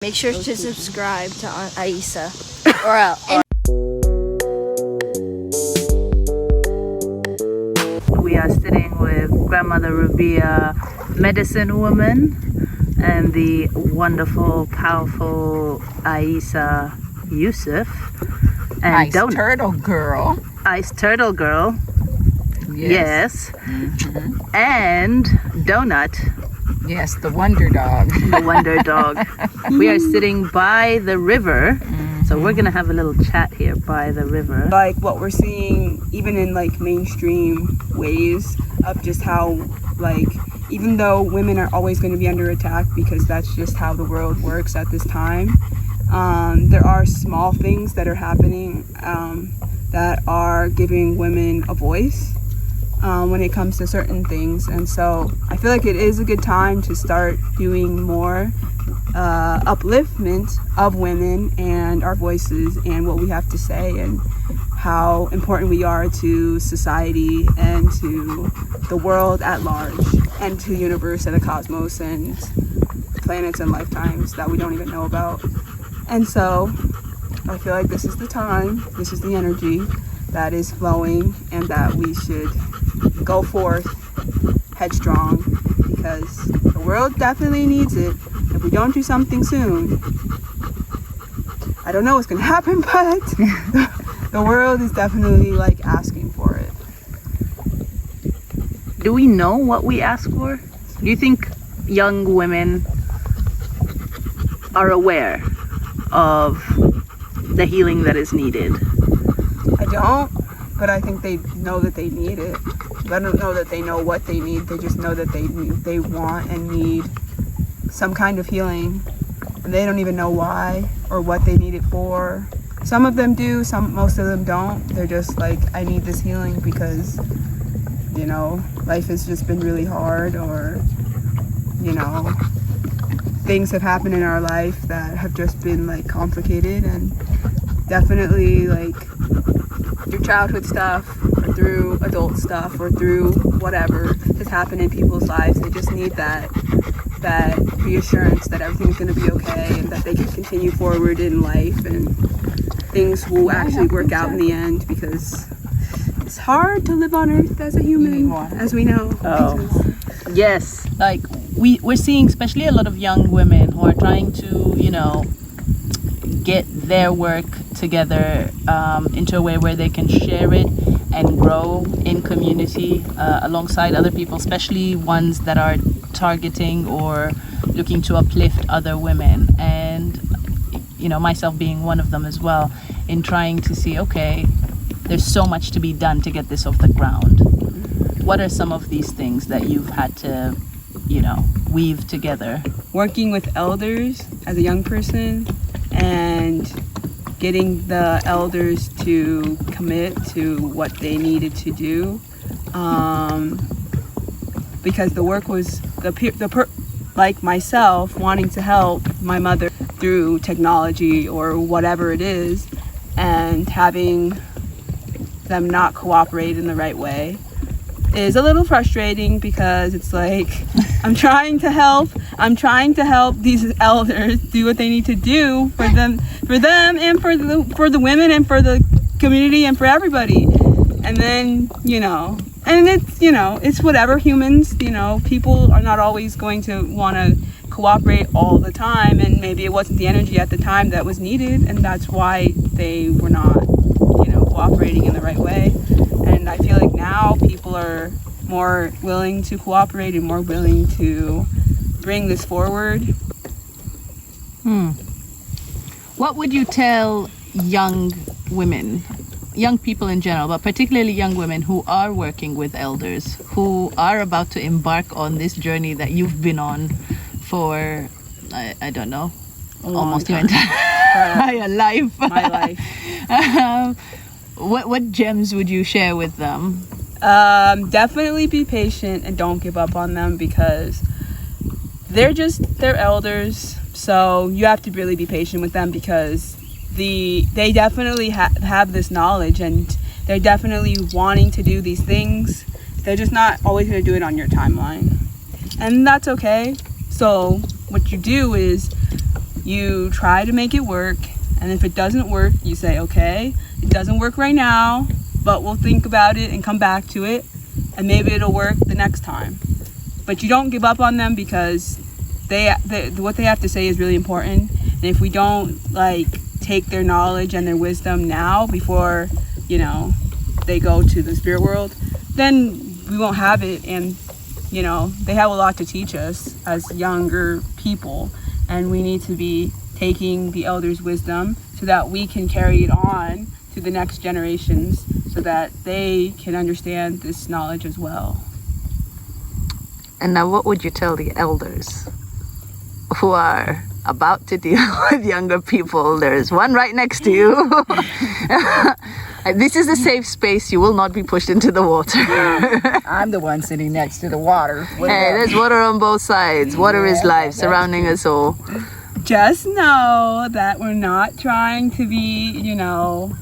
Make sure to subscribe to Aisa. We are sitting with Grandmother Rabia, medicine woman, and the wonderful, powerful Aisa Yusuf. And Ice Turtle Girl. Ice Turtle Girl. Yes. Mm-hmm. And Donut. Yes, the Wonder Dog. The Wonder Dog. We are sitting by the river. So we're gonna have a little chat here by the river. Like what we're seeing even in like mainstream ways of just how like even though women are always going to be under attack because that's just how the world works at this time, there are small things that are happening that are giving women a voice when it comes to certain things. And so I feel like it is a good time to start doing more upliftment of women and our voices and what we have to say and how important we are to society and to the world at large and to the universe and the cosmos and planets and lifetimes that we don't even know about. And so I feel like this is the time, this is the energy that is flowing and that we should go forth headstrong because the world definitely needs it. If we don't do something soon, I don't know what's gonna happen, but the world is definitely like asking for it. Do we know what we ask for? Do you think young women are aware of the healing that is needed? I don't, but I think they know that they need it. I don't know that they know what they need. They just know that they want and need some kind of healing, and they don't even know why or what they need it for. Some of them do, most of them don't. They're just like, I need this healing because, you know, life has just been really hard, or, you know, things have happened in our life that have just been like complicated, and definitely like through childhood stuff or through adult stuff or through whatever has happened in people's lives. They just need that reassurance that everything's going to be okay and that they can continue forward in life and things will actually work out in the end, because it's hard to live on earth as a human, as we know. Yes, like we're seeing especially a lot of young women who are trying to, you know, get their work together into a way where they can share it and grow in community alongside other people, especially ones that are targeting or looking to uplift other women. And, you know, myself being one of them as well, in trying to see, okay, there's so much to be done to get this off the ground. What are some of these things that you've had to, you know, weave together? Working with elders as a young person and getting the elders to commit to what they needed to do, because the work was like myself wanting to help my mother through technology or whatever it is, and having them not cooperate in the right way is a little frustrating, because it's like I'm trying to help these elders do what they need to do for them and for the women and for the community and for everybody. And then, you know, and it's, you know, it's whatever. Humans, you know, people are not always going to want to cooperate all the time, and maybe it wasn't the energy at the time that was needed, and that's why they were not, you know, cooperating in the right way. And I feel like now people are more willing to cooperate and more willing to bring this forward. What would you tell young women, young people in general, but particularly young women who are working with elders, who are about to embark on this journey that you've been on for, I don't know, almost your entire life? My life. What gems would you share with them? Definitely be patient and don't give up on them, because they're elders. So you have to really be patient with them, because they definitely have this knowledge, and they're definitely wanting to do these things. They're just not always going to do it on your timeline, and that's okay. So what you do is you try to make it work, and if it doesn't work, you say, okay, it doesn't work right now, but we'll think about it and come back to it, and maybe it'll work the next time. But you don't give up on them, because what they have to say is really important. And if we don't like take their knowledge and their wisdom now before, you know, they go to the spirit world, then we won't have it. And you know, they have a lot to teach us as younger people, and we need to be taking the elders' wisdom so that we can carry it on to the next generations, so that they can understand this knowledge as well. And now, what would you tell the elders who are about to deal with younger people? There is one right next to you. This is a safe space. You will not be pushed into the water. I'm the one sitting next to the water. Hey, there's water on both sides. Water is life surrounding us all. Just know that we're not trying to be, you know,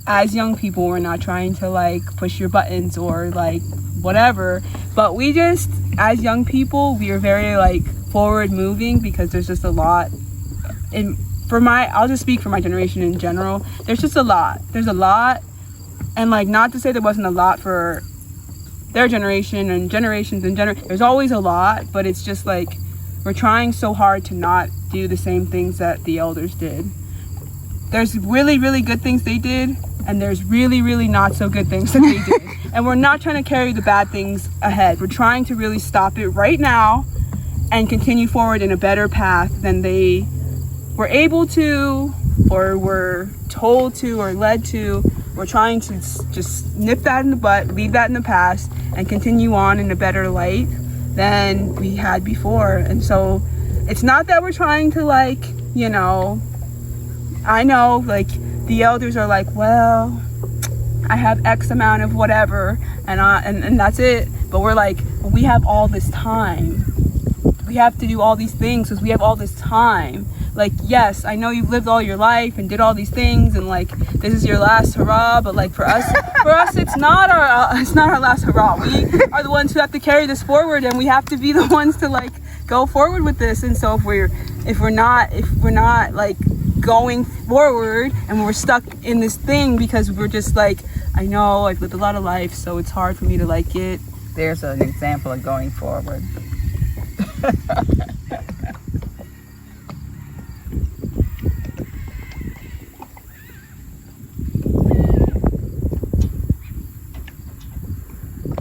as young people, we're not trying to like push your buttons or like whatever. But we just, as young people, we are very like forward moving, because there's just a lot. I'll just speak for my generation in general. There's just a lot. There's a lot. And like, not to say there wasn't a lot for their generation and generations in general. There's always a lot, but it's just like, we're trying so hard to not do the same things that the elders did. There's really, really good things they did, and there's really, really not so good things that they did. And we're not trying to carry the bad things ahead. We're trying to really stop it right now and continue forward in a better path than they were able to, or were told to, or led to. We're trying to just nip that in the butt, leave that in the past, and continue on in a better light than we had before. And so it's not that we're trying to like, you know, I know like the elders are like, well, I have X amount of whatever, and that's it. But we're like, well, we have all this time. We have to do all these things because we have all this time. Like, yes, I know you've lived all your life and did all these things, and like this is your last hurrah. But like for us, it's not our last hurrah. We are the ones who have to carry this forward, and we have to be the ones to like go forward with this. And so if we're not like going forward, and we're stuck in this thing because we're just like, I know I've lived a lot of life, so it's hard for me to like it. There's an example of going forward.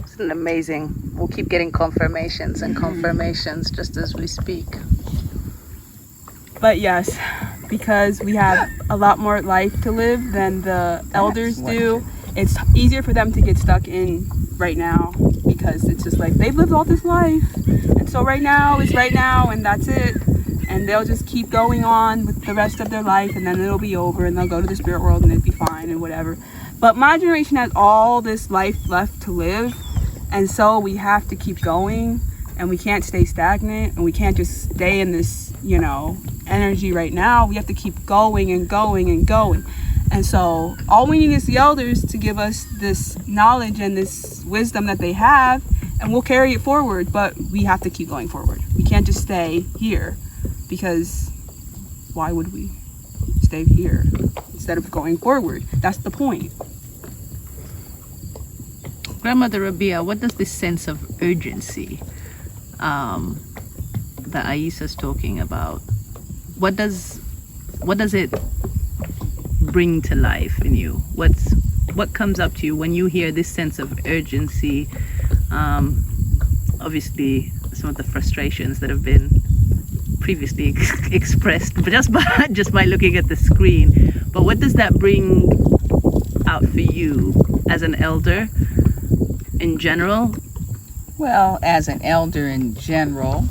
Isn't it amazing? We'll keep getting confirmations and confirmations just as we speak. But yes, because we have a lot more life to live than the elders do, it's easier for them to get stuck in right now, because it's just like they've lived all this life, and so right now is right now, and that's it. And they'll just keep going on with the rest of their life, and then it'll be over, and they'll go to the spirit world, and it'll be fine and whatever. But my generation has all this life left to live, and so we have to keep going, and we can't stay stagnant, and we can't just stay in this, you know, energy right now. We have to keep going and going and going. And so all we need is the elders to give us this knowledge and this wisdom that they have, and we'll carry it forward. But we have to keep going forward. We can't just stay here, because why would we stay here instead of going forward? That's the point. Grandmother Rabia, what does this sense of urgency that Aisa's talking about, what does it bring to life in you? What comes up to you when you hear this sense of urgency? Obviously, some of the frustrations that have been previously expressed, but just by looking at the screen. But what does that bring out for you as an elder in general? Well, as an elder in general,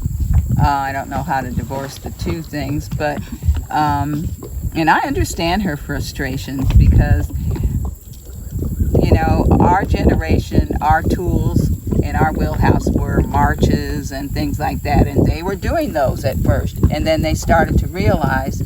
I don't know how to divorce the two things, but and I understand her frustrations, because you know, our generation, our tools in our wheelhouse were marches and things like that, and they were doing those at first, and then they started to realize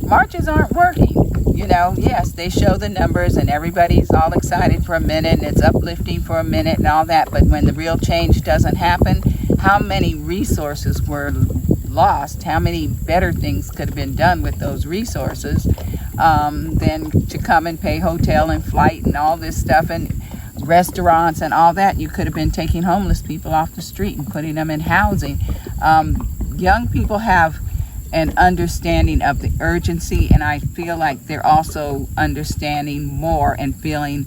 marches aren't working. You know, yes, they show the numbers and everybody's all excited for a minute and it's uplifting for a minute and all that, but when the real change doesn't happen, how many resources were lost, how many better things could have been done with those resources than to come and pay hotel and flight and all this stuff and restaurants and all that. You could have been taking homeless people off the street and putting them in housing. Young people have an understanding of the urgency, and I feel like they're also understanding more and feeling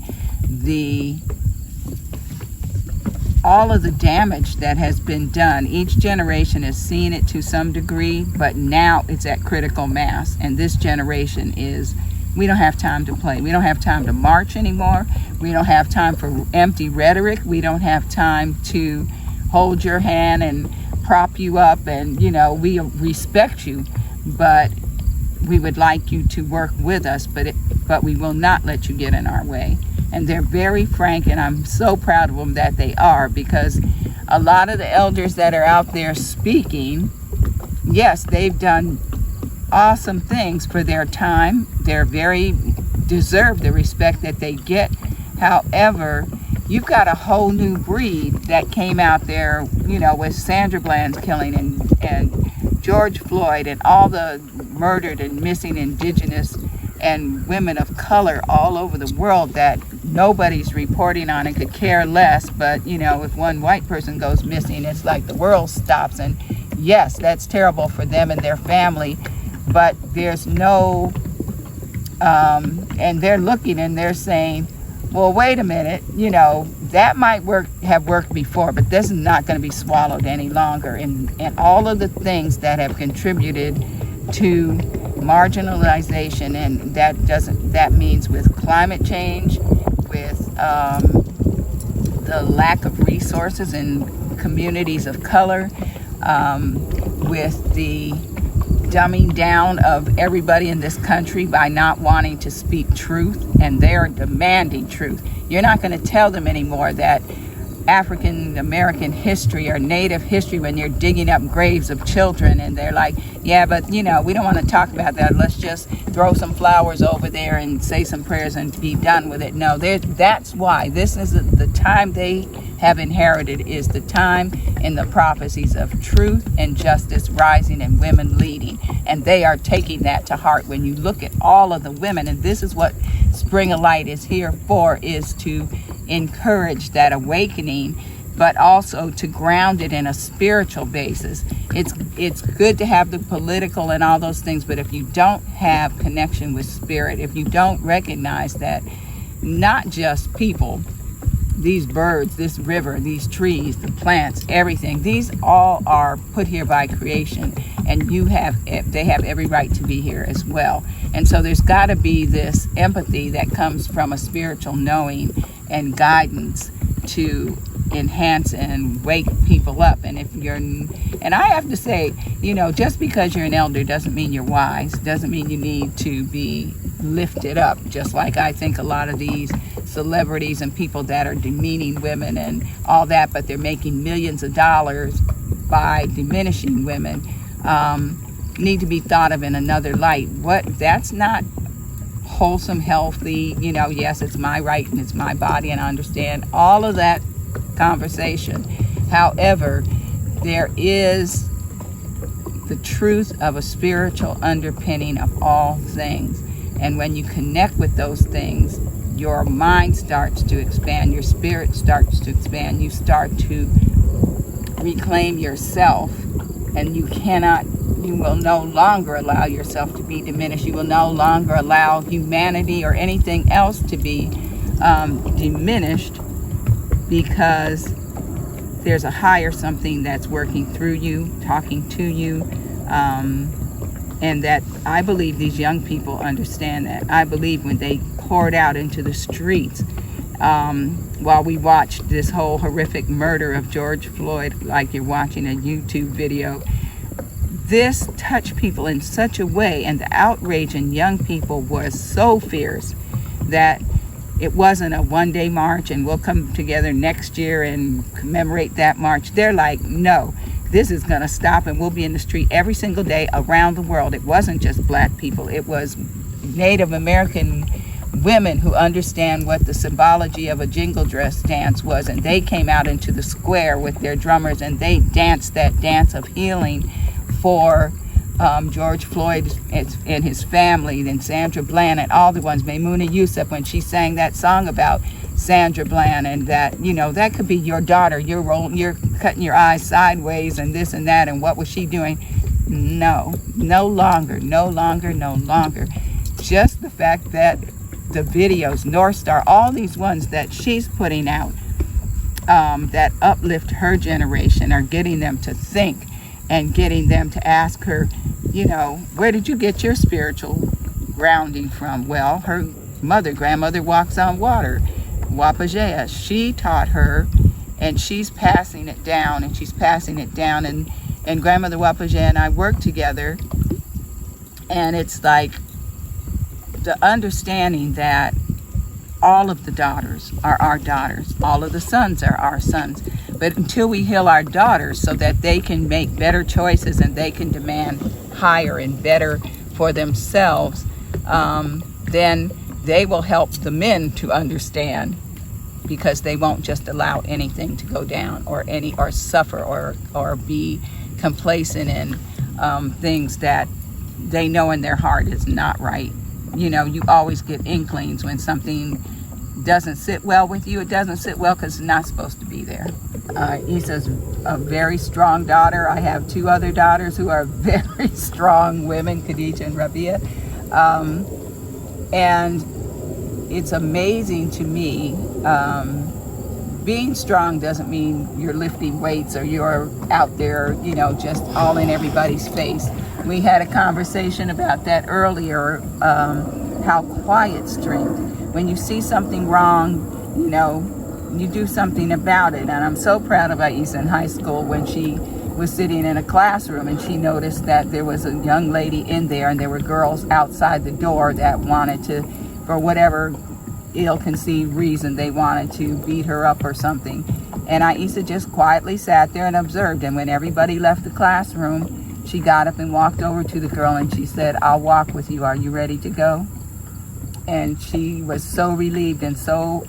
all of the damage that has been done. Each generation has seen it to some degree, but now it's at critical mass, and this generation we don't have time to play. We don't have time to march anymore. We don't have time for empty rhetoric. We don't have time to hold your hand and prop you up, and we respect you, but we would like you to work with us, but we will not let you get in our way. And they're very frank, and I'm so proud of them that they are, because a lot of the elders that are out there speaking, yes, they've done awesome things for their time. They're very deserve the respect that they get. However, you've got a whole new breed that came out there, with Sandra Bland's killing and George Floyd and all the murdered and missing indigenous and women of color all over the world that nobody's reporting on and could care less. But if one white person goes missing, it's like the world stops. And yes, that's terrible for them and their family, but there's no and they're looking and they're saying, well, wait a minute, that might have worked before, but this is not going to be swallowed any longer. And all of the things that have contributed to marginalization, and that means with climate change, with the lack of resources in communities of color, with the dumbing down of everybody in this country by not wanting to speak truth, and they're demanding truth. You're not going to tell them anymore that African American history or Native history when you're digging up graves of children, and they're like, yeah, but we don't want to talk about that. Let's just throw some flowers over there and say some prayers and be done with it. No, that's why this is the time they have inherited, is the time in the prophecies of truth and justice rising and women leading, and they are taking that to heart. When you look at all of the women, and this is what Spring of Light is here for, is to encourage that awakening, but also to ground it in a spiritual basis. It's good to have the political and all those things, but if you don't have connection with spirit, if you don't recognize that not just people, these birds, this river, these trees, the plants, everything, these all are put here by creation, and they have every right to be here as well. And so there's got to be this empathy that comes from a spiritual knowing and guidance to enhance and wake people up. And I have to say, just because you're an elder doesn't mean you're wise, doesn't mean you need to be lifted up. Just like I think a lot of these celebrities and people that are demeaning women and all that, but they're making millions of dollars by diminishing women, need to be thought of in another light. That's not wholesome, healthy. Yes, it's my right and it's my body, and I understand all of that conversation. However, there is the truth of a spiritual underpinning of all things, and when you connect with those things, your mind starts to expand, your spirit starts to expand, you start to reclaim yourself, and you will no longer allow yourself to be diminished. You will no longer allow humanity or anything else to be diminished, because there's a higher something that's working through you, talking to you, and that I believe these young people understand that. I believe when they poured out into the streets while we watched this whole horrific murder of George Floyd, like you're watching a YouTube video, this touched people in such a way, and the outrage in young people was so fierce that it wasn't a one-day march and we'll come together next year and commemorate that march. They're like, no, this is going to stop, and we'll be in the street every single day around the world. It wasn't just black people. It was Native American women who understand what the symbology of a jingle dress dance was, and they came out into the square with their drummers, and they danced that dance of healing for George Floyd and his family, then Sandra Bland and all the ones, Maimouna Youssef, when she sang that song about Sandra Bland, and that, you know, that could be your daughter. You're cutting your eyes sideways and this and that, and what was she doing? No, no longer. Just the fact that the videos, North Star, all these ones that she's putting out that uplift her generation, are getting them to think and getting them to ask her, you know, where did you get your spiritual grounding from? Well, her grandmother walks on water. Wapajea, she taught her, and she's passing it down, and grandmother Wapajea and I work together, and it's like the understanding that all of the daughters are our daughters, all of the sons are our sons, but until we heal our daughters so that they can make better choices and they can demand higher and better for themselves, then they will help the men to understand, because they won't just allow anything to go down or suffer or be complacent in things that they know in their heart is not right. You know, you always get inklings when something doesn't sit well with you. It doesn't sit well because it's not supposed to be there. Issa's a very strong daughter. I have two other daughters who are very strong women, Khadija and Rabia. And it's amazing to me. Being strong doesn't mean you're lifting weights or you're out there, you know, just all in everybody's face. We had a conversation about that earlier, how quiet strength. When you see something wrong, you know, you do something about it. And I'm so proud of Aisa in high school when she was sitting in a classroom and she noticed that there was a young lady in there and there were girls outside the door that wanted to, for whatever ill-conceived reason, they wanted to beat her up or something. And Aisa just quietly sat there and observed. And when everybody left the classroom, she got up and walked over to the girl and she said, "I'll walk with you. Are you ready to go?" And she was so relieved and so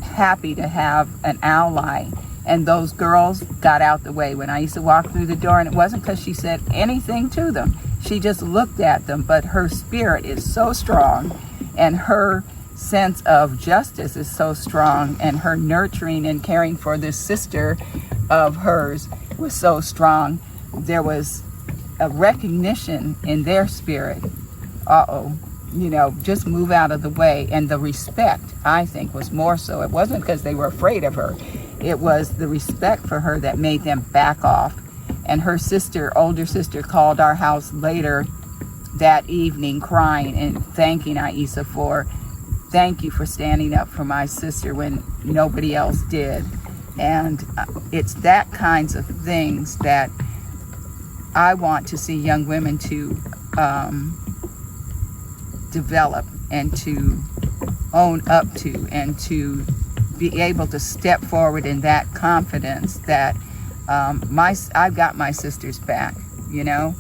happy to have an ally. And those girls got out the way when Aisa walked through the door. And it wasn't because she said anything to them. She just looked at them. But her spirit is so strong, and her sense of justice is so strong, and her nurturing and caring for this sister of hers was so strong. There was a recognition in their spirit. You know, just move out of the way. And the respect, I think, was more so. It wasn't because they were afraid of her. It was the respect for her that made them back off. And her sister, older sister, called our house later that evening crying and thanking Aisa for, "Thank you for standing up for my sister when nobody else did." And it's that kinds of things that I want to see young women to develop and to own up to, and to be able to step forward in that confidence that I've got my sister's back, you know.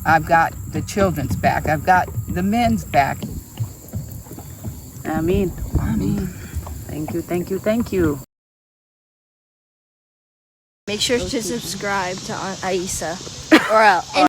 I've got the children's back. I've got the men's back. Amen. Thank you. Make sure to subscribe to Aisa. Or